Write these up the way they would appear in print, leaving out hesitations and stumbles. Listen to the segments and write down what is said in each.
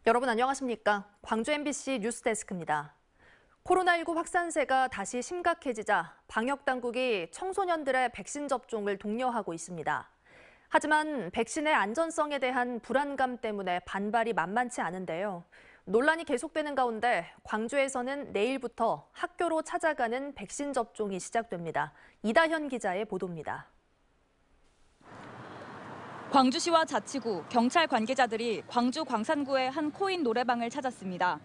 여러분 안녕하십니까? 광주 MBC 뉴스데스크입니다. 코로나19 확산세가 다시 심각해지자 방역당국이 청소년들의 백신 접종을 독려하고 있습니다. 하지만 백신의 안전성에 대한 불안감 때문에 반발이 만만치 않은데요. 논란이 계속되는 가운데 광주에서는 내일부터 학교로 찾아가는 백신 접종이 시작됩니다. 이다현 기자의 보도입니다. 광주시와 자치구, 경찰 관계자들이 광주 광산구의 한 코인 노래방을 찾았습니다.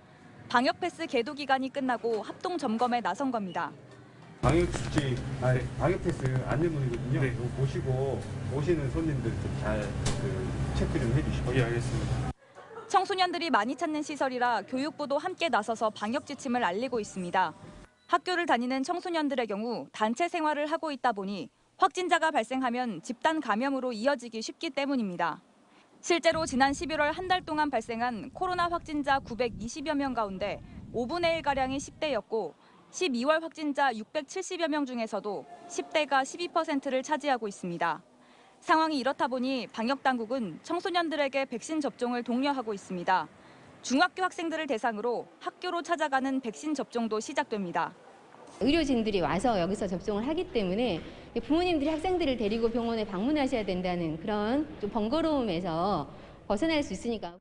방역 패스 계도 기간이 끝나고 합동 점검에 나선 겁니다. 방역 패스 안내문이거든요. 네. 이거 보시고 오시는 손님들 좀 잘 체크 좀 해주시고. 예, 알겠습니다. 청소년들이 많이 찾는 시설이라 교육부도 함께 나서서 방역 지침을 알리고 있습니다. 학교를 다니는 청소년들의 경우 단체 생활을 하고 있다 보니 확진자가 발생하면 집단 감염으로 이어지기 쉽기 때문입니다. 실제로 지난 11월 한 달 동안 발생한 코로나 확진자 920여 명 가운데 5분의 1가량이 10대였고 12월 확진자 670여 명 중에서도 10대가 12%를 차지하고 있습니다. 상황이 이렇다 보니 방역당국은 청소년들에게 백신 접종을 독려하고 있습니다. 중학교 학생들을 대상으로 학교로 찾아가는 백신 접종도 시작됩니다. 의료진들이 와서 여기서 접종을 하기 때문에 부모님들이 학생들을 데리고 병원에 방문하셔야 된다는 그런 좀 번거로움에서 벗어날 수 있으니까.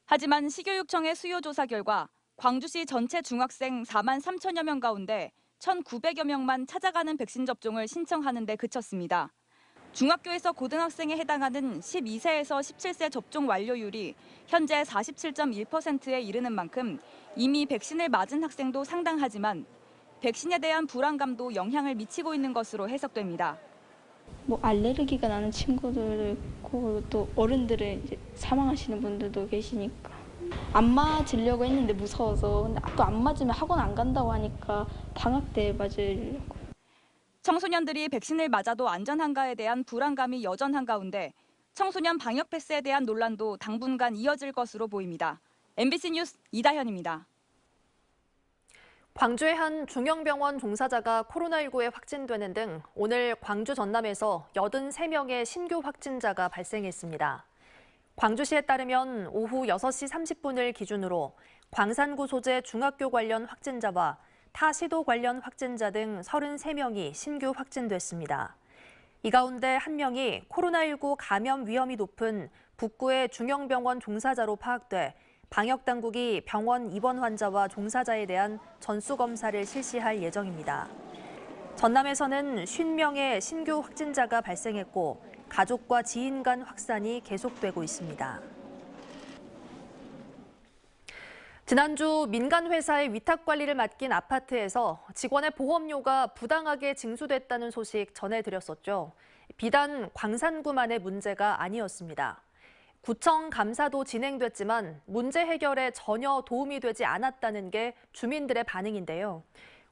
하지만 시교육청의 수요조사 결과 광주시 전체 중학생 4만 3천여 명 가운데 1,900여 명만 찾아가는 백신 접종을 신청하는 데 그쳤습니다. 중학교에서 고등학생에 해당하는 12세에서 17세 접종 완료율이 현재 47.1%에 이르는 만큼 이미 백신을 맞은 학생도 상당하지만 백신에 대한 불안감도 영향을 미치고 있는 것으로 해석됩니다. 알레르기가 나는 친구들도 있고 또 어른들은 이제 사망하시는 분들도 계시니까 안 맞으려고 했는데 무서워서 근데 또 안 맞으면 학원 안 간다고 하니까 방학 때 맞으려고. 청소년들이 백신을 맞아도 안전한가에 대한 불안감이 여전한 가운데 청소년 방역 패스에 대한 논란도 당분간 이어질 것으로 보입니다. MBC 뉴스 이다현입니다. 광주의 한 중형병원 종사자가 코로나19에 확진되는 등 오늘 광주 전남에서 83명의 신규 확진자가 발생했습니다. 광주시에 따르면 오후 6시 30분을 기준으로 광산구 소재 중학교 관련 확진자와 타 시도 관련 확진자 등 33명이 신규 확진됐습니다. 이 가운데 한 명이 코로나19 감염 위험이 높은 북구의 중형병원 종사자로 파악돼 방역당국이 병원 입원 환자와 종사자에 대한 전수검사를 실시할 예정입니다. 전남에서는 50명의 신규 확진자가 발생했고 가족과 지인 간 확산이 계속되고 있습니다. 지난주 민간 회사의 위탁 관리를 맡긴 아파트에서 직원의 보험료가 부당하게 징수됐다는 소식 전해드렸었죠. 비단 광산구만의 문제가 아니었습니다. 구청 감사도 진행됐지만 문제 해결에 전혀 도움이 되지 않았다는 게 주민들의 반응인데요.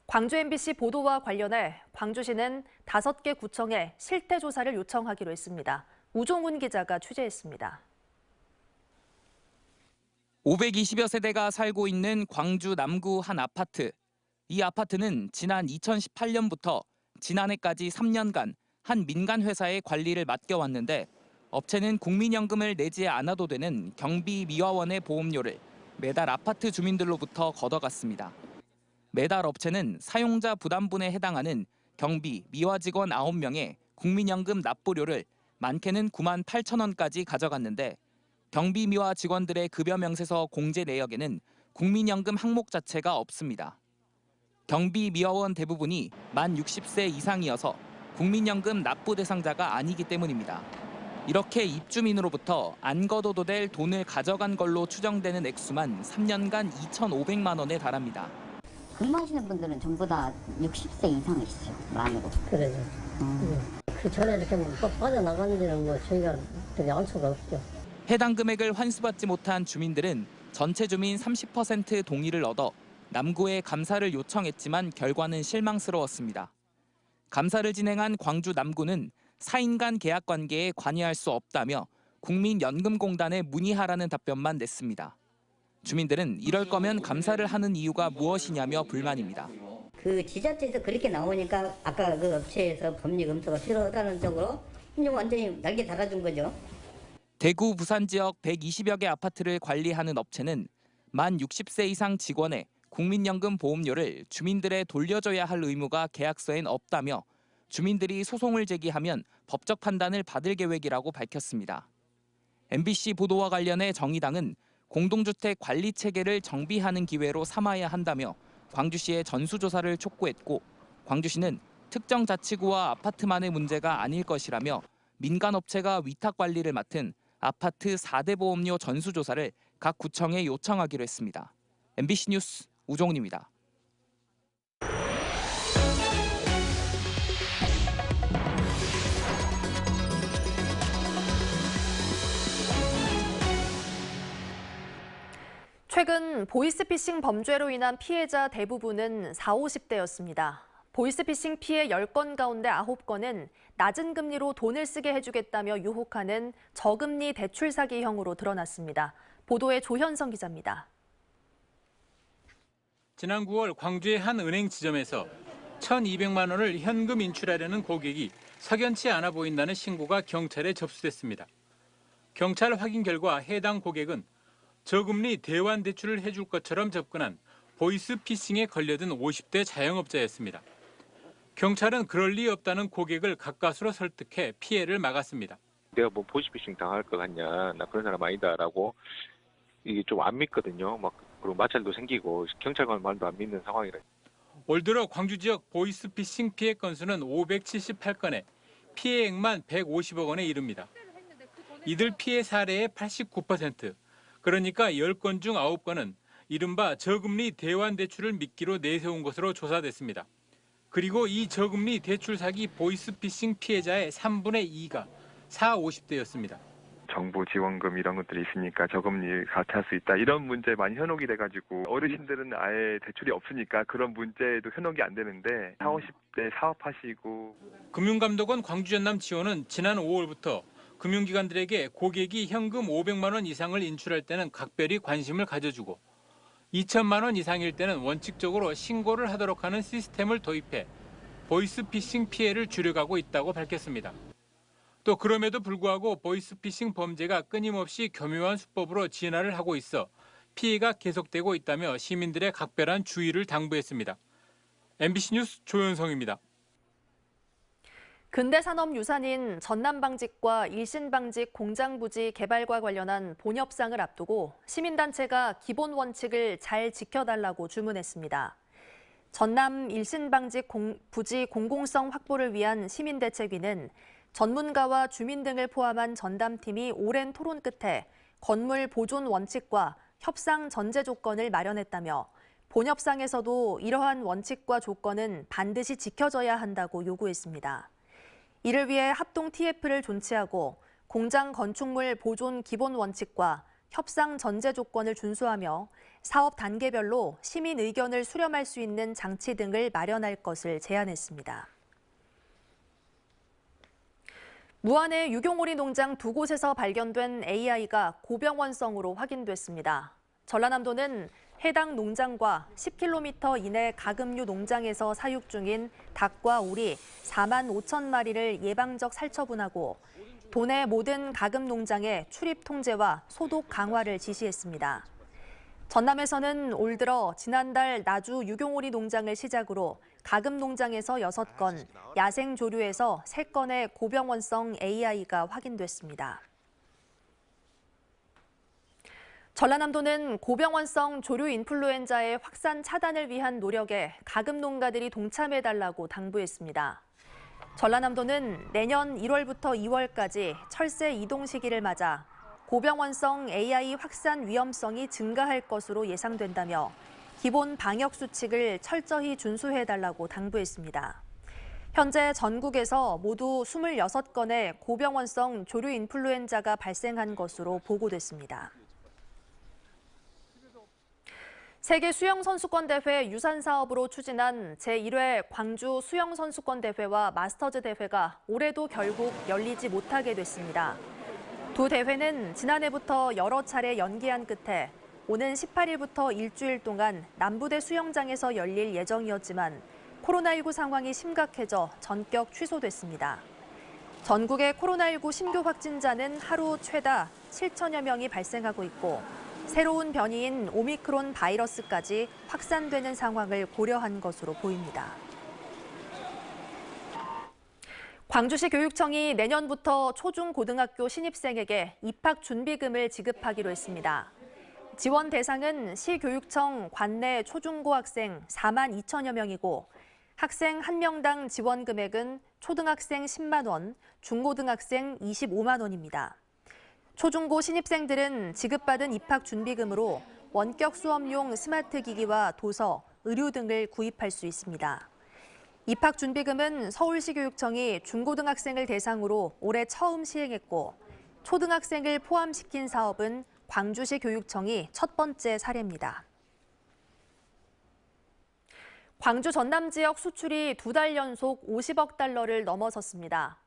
광주 MBC 보도와 관련해 광주시는 5개 구청에 실태 조사를 요청하기로 했습니다. 우종훈 기자가 취재했습니다. 520여 세대가 살고 있는 광주 남구 한 아파트. 이 아파트는 지난 2018년부터 지난해까지 3년간 한 민간 회사의 관리를 맡겨왔는데 업체는 국민연금을 내지 않아도 되는 경비 미화원의 보험료를 매달 아파트 주민들로부터 걷어갔습니다. 매달 업체는 사용자 부담분에 해당하는 경비 미화 직원 9명의 국민연금 납부료를 많게는 9만 8천 원까지 가져갔는데 경비 미화 직원들의 급여 명세서 공제 내역에는 국민연금 항목 자체가 없습니다. 경비 미화원 대부분이 만 60세 이상이어서 국민연금 납부 대상자가 아니기 때문입니다. 이렇게 입주민으로부터 안 걷어도 될 돈을 가져간 걸로 추정되는 액수만 3년간 2,500만 원에 달합니다. 근무하시는 분들은 전부 다 60세 이상이시죠, 만으로. 그래요. 그 전에 이렇게 빠져나가는지는 저희가 알 수가 없죠. 해당 금액을 환수받지 못한 주민들은 전체 주민 30% 동의를 얻어 남구에 감사를 요청했지만 결과는 실망스러웠습니다. 감사를 진행한 광주 남구는 사인 간 계약 관계에 관여할 수 없다며 국민연금공단에 문의하라는 답변만 냈습니다. 주민들은 이럴 거면 감사를 하는 이유가 무엇이냐며 불만입니다. 그 지자체에서 그렇게 나오니까 아까 그 업체에서 법리 검토가 필요하다는 쪽으로 완전히 날개 달아준 거죠. 대구, 부산 지역 120여 개 아파트를 관리하는 업체는 만 60세 이상 직원의 국민연금 보험료를 주민들에 돌려줘야 할 의무가 계약서엔 없다며 주민들이 소송을 제기하면 법적 판단을 받을 계획이라고 밝혔습니다. MBC 보도와 관련해 정의당은 공동주택 관리 체계를 정비하는 기회로 삼아야 한다며 광주시에 전수조사를 촉구했고, 광주시는 특정 자치구와 아파트만의 문제가 아닐 것이라며 민간업체가 위탁 관리를 맡은 아파트 4대 보험료 전수조사를 각 구청에 요청하기로 했습니다. MBC 뉴스 우종훈입니다. 최근 보이스피싱 범죄로 인한 피해자 대부분은 40, 50대였습니다. 보이스피싱 피해 10건 가운데 9건은 낮은 금리로 돈을 쓰게 해주겠다며 유혹하는 저금리 대출 사기형으로 드러났습니다. 보도에 조현성 기자입니다. 지난 9월 광주의 한 은행 지점에서 1,200만 원을 현금 인출하려는 고객이 석연치 않아 보인다는 신고가 경찰에 접수됐습니다. 경찰 확인 결과 해당 고객은 저금리 대환 대출을 해줄 것처럼 접근한 보이스피싱에 걸려든 50대 자영업자였습니다. 경찰은 그럴 리 없다는 고객을 가까스로 설득해 피해를 막았습니다. 내가 뭐 보이스피싱 당할 것 같냐, 나 그런 사람 아니다라고 이게 좀 안 믿거든요. 그리고 마찰도 생기고 경찰관 말도 안 믿는 상황이라. 올 들어 광주 지역 보이스피싱 피해 건수는 578건에 피해액만 150억 원에 이릅니다. 이들 피해 사례의 89%, 그러니까 10건 중 9건은 이른바 저금리 대환 대출을 미끼로 내세운 것으로 조사됐습니다. 그리고 이 저금리 대출 사기 보이스피싱 피해자의 3분의 2가 40, 50대였습니다. 정부 지원금 이런 것들이 있으니까 저금리 같이 할 수 있다. 이런 문제에 많이 현혹이 돼가지고 어르신들은 아예 대출이 없으니까 그런 문제에도 현혹이 안 되는데 40, 50대 사업하시고. 금융감독원 광주전남지원은 지난 5월부터 금융기관들에게 고객이 현금 500만 원 이상을 인출할 때는 각별히 관심을 가져주고 2천만 원 이상일 때는 원칙적으로 신고를 하도록 하는 시스템을 도입해 보이스피싱 피해를 줄여가고 있다고 밝혔습니다. 또 그럼에도 불구하고 보이스피싱 범죄가 끊임없이 교묘한 수법으로 진화를 하고 있어 피해가 계속되고 있다며 시민들의 각별한 주의를 당부했습니다. MBC 뉴스 조현성입니다. 근대산업유산인 전남방직과 일신방직 공장부지 개발과 관련한 본협상을 앞두고 시민단체가 기본 원칙을 잘 지켜달라고 주문했습니다. 전남 일신방직 부지 공공성 확보를 위한 시민대책위는 전문가와 주민 등을 포함한 전담팀이 오랜 토론 끝에 건물 보존 원칙과 협상 전제 조건을 마련했다며 본협상에서도 이러한 원칙과 조건은 반드시 지켜져야 한다고 요구했습니다. 이를 위해 합동 TF를 존치하고 공장 건축물 보존 기본 원칙과 협상 전제 조건을 준수하며 사업 단계별로 시민 의견을 수렴할 수 있는 장치 등을 마련할 것을 제안했습니다. 무안의 유경오리 농장 2곳에서 발견된 AI가 고병원성으로 확인됐습니다. 전라남도는 해당 농장과 10km 이내 가금류 농장에서 사육 중인 닭과 오리 4만 5천 마리를 예방적 살처분하고 도내 모든 가금 농장의 출입 통제와 소독 강화를 지시했습니다. 전남에서는 올 들어 지난달 나주 유경오리 농장을 시작으로 가금 농장에서 6건, 야생 조류에서 3건의 고병원성 AI가 확인됐습니다. 전라남도는 고병원성 조류 인플루엔자의 확산 차단을 위한 노력에 가금 농가들이 동참해달라고 당부했습니다. 전라남도는 내년 1월부터 2월까지 철새 이동 시기를 맞아 고병원성 AI 확산 위험성이 증가할 것으로 예상된다며 기본 방역 수칙을 철저히 준수해달라고 당부했습니다. 현재 전국에서 모두 26건의 고병원성 조류 인플루엔자가 발생한 것으로 보고됐습니다. 세계 수영선수권대회 유산 사업으로 추진한 제1회 광주 수영선수권대회와 마스터즈 대회가 올해도 결국 열리지 못하게 됐습니다. 두 대회는 지난해부터 여러 차례 연기한 끝에 오는 18일부터 일주일 동안 남부대 수영장에서 열릴 예정이었지만 코로나19 상황이 심각해져 전격 취소됐습니다. 전국의 코로나19 신규 확진자는 하루 최다 7천여 명이 발생하고 있고 새로운 변이인 오미크론 바이러스까지 확산되는 상황을 고려한 것으로 보입니다. 광주시 교육청이 내년부터 초중고등학교 신입생에게 입학준비금을 지급하기로 했습니다. 지원 대상은 시교육청 관내 초중고 학생 4만 2천여 명이고 학생 1명당 지원 금액은 초등학생 10만 원, 중고등학생 25만 원입니다. 초중고 신입생들은 지급받은 입학준비금으로 원격 수업용 스마트 기기와 도서, 의류 등을 구입할 수 있습니다. 입학준비금은 서울시 교육청이 중고등학생을 대상으로 올해 처음 시행했고 초등학생을 포함시킨 사업은 광주시 교육청이 첫 번째 사례입니다. 광주 전남 지역 수출이 2달 연속 50억 달러를 넘어섰습니다.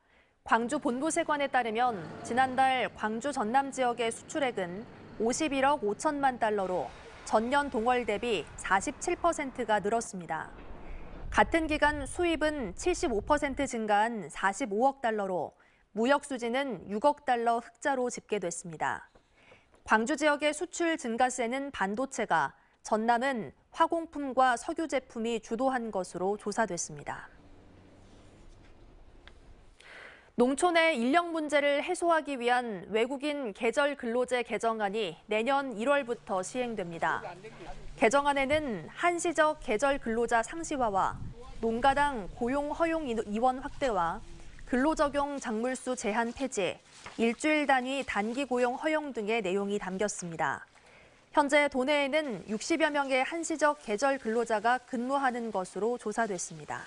광주 본부세관에 따르면 지난달 광주 전남 지역의 수출액은 51억 5천만 달러로 전년 동월 대비 47%가 늘었습니다. 같은 기간 수입은 75% 증가한 45억 달러로 무역 수지는 6억 달러 흑자로 집계됐습니다. 광주 지역의 수출 증가세는 반도체가, 전남은 화공품과 석유 제품이 주도한 것으로 조사됐습니다. 농촌의 인력 문제를 해소하기 위한 외국인 계절 근로제 개정안이 내년 1월부터 시행됩니다. 개정안에는 한시적 계절 근로자 상시화와 농가당 고용 허용 인원 확대와 근로적용 작물수 제한 폐지, 일주일 단위 단기 고용 허용 등의 내용이 담겼습니다. 현재 도내에는 60여 명의 한시적 계절 근로자가 근무하는 것으로 조사됐습니다.